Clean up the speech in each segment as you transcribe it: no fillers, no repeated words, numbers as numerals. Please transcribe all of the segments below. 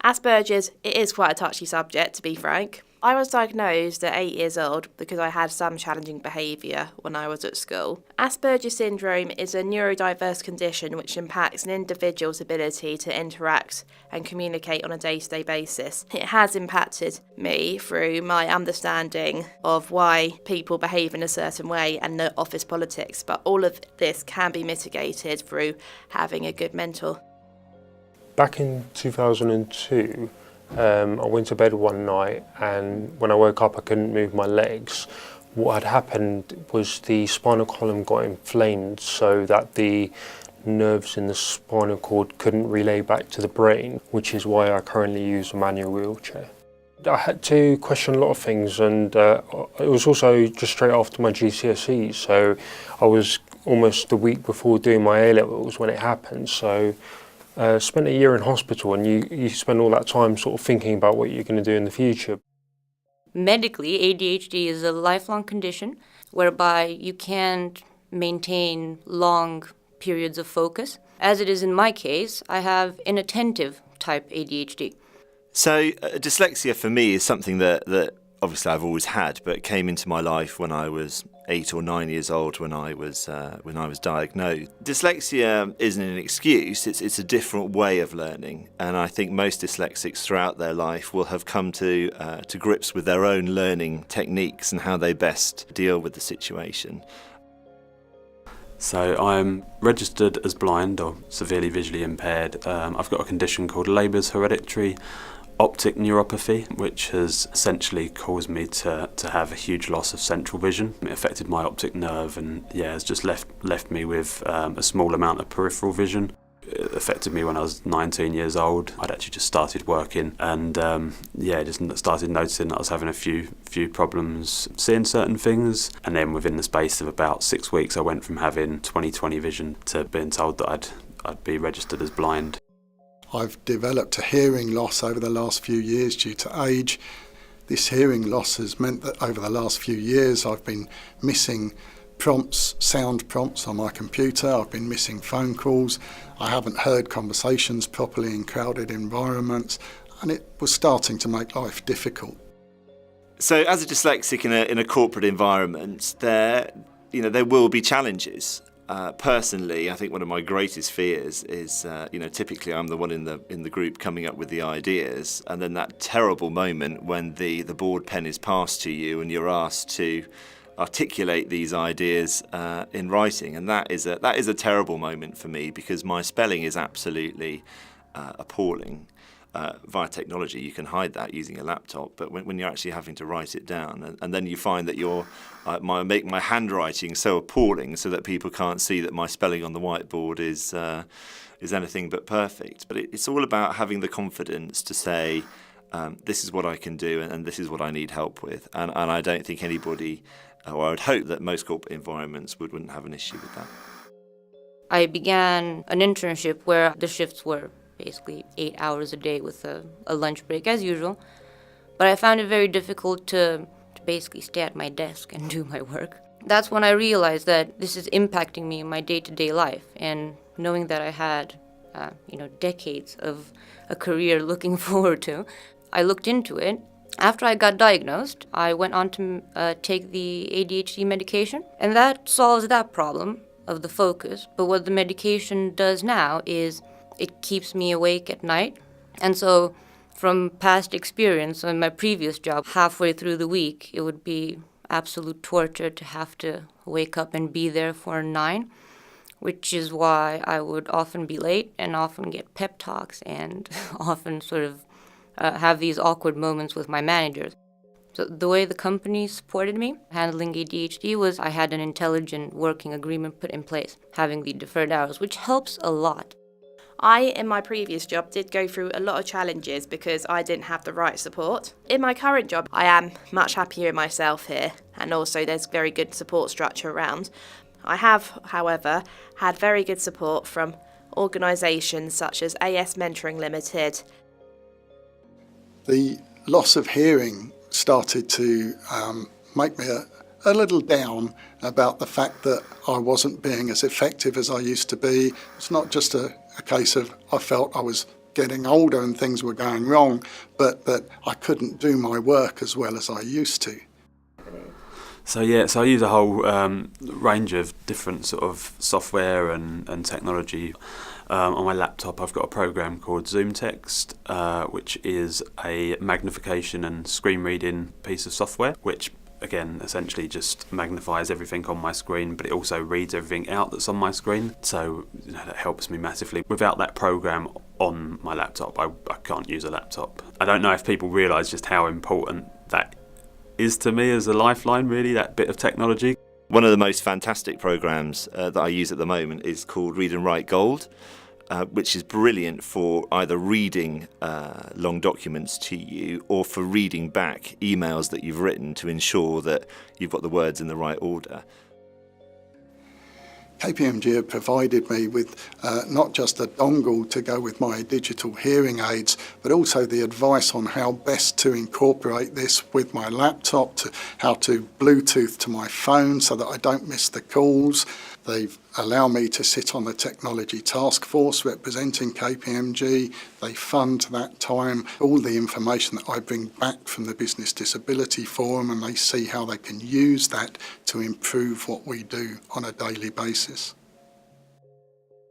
Asperger's, it is quite a touchy subject, to be frank. I was diagnosed at 8 years old because I had some challenging behaviour when I was at school. Asperger's syndrome is a neurodiverse condition which impacts an individual's ability to interact and communicate on a day-to-day basis. It has impacted me through my understanding of why people behave in a certain way and the office politics, but all of this can be mitigated through having a good mentor. Back in 2002, I went to bed one night, and when I woke up I couldn't move my legs. What had happened was the spinal column got inflamed so that the nerves in the spinal cord couldn't relay back to the brain, which is why I currently use a manual wheelchair. I had to question a lot of things, and it was also just straight after my GCSEs, so I was almost the week before doing my A-levels when it happened. So spent a year in hospital, and you spend all that time sort of thinking about what you're going to do in the future. Medically, ADHD is a lifelong condition whereby you can't maintain long periods of focus. As it is in my case, I have inattentive type ADHD. So dyslexia for me is something that obviously I've always had, but came into my life when I was 8 or 9 years old when I was diagnosed. Dyslexia isn't an excuse, it's a different way of learning, and I think most dyslexics throughout their life will have come to grips with their own learning techniques and how they best deal with the situation. So I'm registered as blind or severely visually impaired. I've got a condition called Leber's hereditary optic neuropathy, which has essentially caused me to have a huge loss of central vision. It affected my optic nerve and has just left me with a small amount of peripheral vision. It affected me when I was 19 years old. I'd actually just started working and just started noticing that I was having a few problems seeing certain things, and then within the space of about 6 weeks I went from having 20/20 vision to being told that I'd be registered as blind. I've developed a hearing loss over the last few years due to age. This hearing loss has meant that over the last few years I've been missing sound prompts on my computer, I've been missing phone calls, I haven't heard conversations properly in crowded environments, and it was starting to make life difficult. So as a dyslexic in a corporate environment, there will be challenges. Personally, I think one of my greatest fears is, typically I'm the one in the group coming up with the ideas, and then that terrible moment when the board pen is passed to you and you're asked to articulate these ideas in writing, and that is a terrible moment for me because my spelling is absolutely appalling. Via technology you can hide that using a laptop, but when you're actually having to write it down, and then you find that make my handwriting so appalling so that people can't see that my spelling on the whiteboard is anything but perfect. But it's all about having the confidence to say this is what I can do and this is what I need help with, and I don't think anybody, or I would hope that most corporate environments wouldn't have an issue with that. I began an internship where the shifts were basically 8 hours a day with a lunch break as usual, but I found it very difficult to basically stay at my desk and do my work. That's when I realized that this is impacting me in my day-to-day life, and knowing that I had decades of a career looking forward to, I looked into it. After I got diagnosed, I went on to take the ADHD medication, and that solves that problem of the focus. But what the medication does now is it keeps me awake at night. And so from past experience in my previous job, halfway through the week, it would be absolute torture to have to wake up and be there for 9, which is why I would often be late and often get pep talks and often sort of have these awkward moments with my managers. So the way the company supported me handling ADHD was I had an intelligent working agreement put in place, having the deferred hours, which helps a lot. I, in my previous job, did go through a lot of challenges because I didn't have the right support. In my current job, I am much happier in myself here, and also there's very good support structure around. I have, however, had very good support from organisations such as AS Mentoring Limited. The loss of hearing started to make me a little down about the fact that I wasn't being as effective as I used to be. It's not just a case of I felt I was getting older and things were going wrong, but that I couldn't do my work as well as I used to. So I use a whole range of different sort of software and technology. On my laptop I've got a program called Zoom Text, which is a magnification and screen reading piece of software, which again essentially just magnifies everything on my screen, but it also reads everything out that's on my screen. So that helps me massively. Without that program on my laptop, I can't use a laptop. I don't know if people realise just how important that is to me as a lifeline, really, that bit of technology. One of the most fantastic programs that I use at the moment is called Read and Write Gold, which is brilliant for either reading long documents to you or for reading back emails that you've written to ensure that you've got the words in the right order. KPMG have provided me with not just a dongle to go with my digital hearing aids, but also the advice on how best to incorporate this with my laptop, to how to Bluetooth to my phone so that I don't miss the calls. They allow me to sit on the technology task force representing KPMG. They fund that time all the information that I bring back from the Business Disability Forum, and they see how they can use that to improve what we do on a daily basis.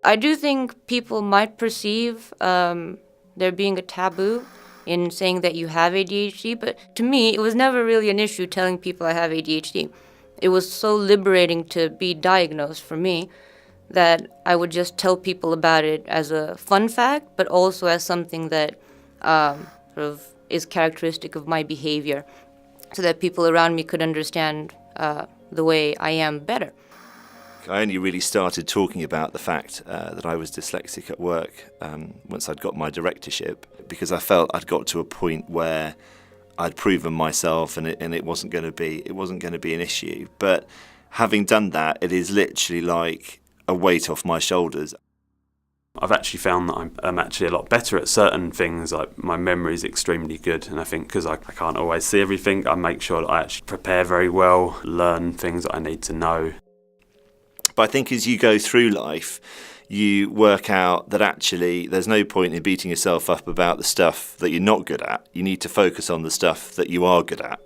I do think people might perceive there being a taboo in saying that you have ADHD, but to me, it was never really an issue telling people I have ADHD. It was so liberating to be diagnosed for me that I would just tell people about it as a fun fact, but also as something that sort of is characteristic of my behavior, so that people around me could understand the way I am better. I only really started talking about the fact that I was dyslexic at work once I'd got my directorship, because I felt I'd got to a point where I'd proven myself, and it wasn't going to be an issue. But having done that, it is literally like a weight off my shoulders. I've actually found that I'm actually a lot better at certain things. Like my memory is extremely good, and I think because I can't always see everything, I make sure that I actually prepare very well, learn things that I need to know. But I think as you go through life, you work out that actually there's no point in beating yourself up about the stuff that you're not good at. You need to focus on the stuff that you are good at.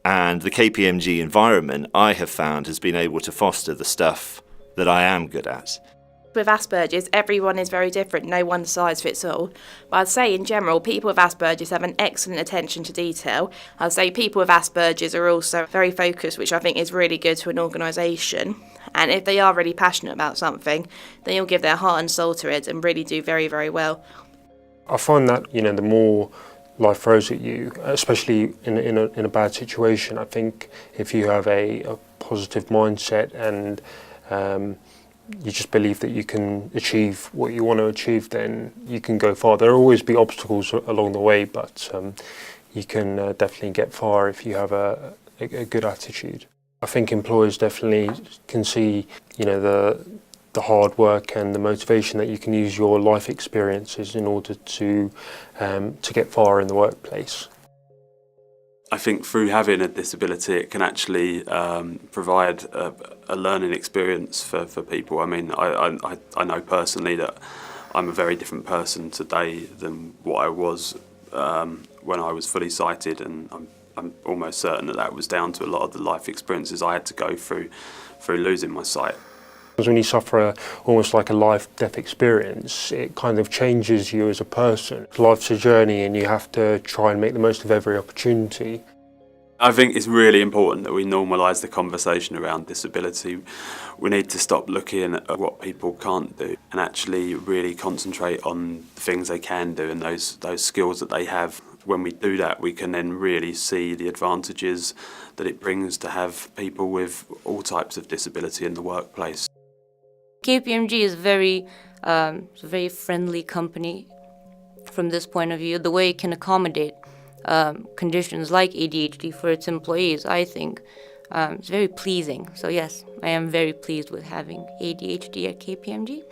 And the KPMG environment, I have found, has been able to foster the stuff that I am good at. With Asperger's, everyone is very different, no one size fits all. But I'd say in general, people with Asperger's have an excellent attention to detail. I'd say people with Asperger's are also very focused, which I think is really good to an organisation. And if they are really passionate about something, then you'll give their heart and soul to it and really do very, very well. I find that, the more life throws at you, especially in a bad situation, I think if you have a positive mindset and you just believe that you can achieve what you want to achieve, then you can go far. There will always be obstacles along the way, but you can definitely get far if you have a good attitude. I think employers definitely can see, the hard work and the motivation that you can use your life experiences in order to get far in the workplace. I think through having a disability, it can actually provide a learning experience for people. I mean, I know personally that I'm a very different person today than what I was when I was fully sighted, and I'm almost certain that was down to a lot of the life experiences I had to go through losing my sight. When you suffer almost like a life-death experience, it kind of changes you as a person. Life's a journey and you have to try and make the most of every opportunity. I think it's really important that we normalise the conversation around disability. We need to stop looking at what people can't do and actually really concentrate on the things they can do and those skills that they have. When we do that, we can then really see the advantages that it brings to have people with all types of disability in the workplace. KPMG is a very friendly company from this point of view. The way it can accommodate conditions like ADHD for its employees, I think, is very pleasing. So yes, I am very pleased with having ADHD at KPMG.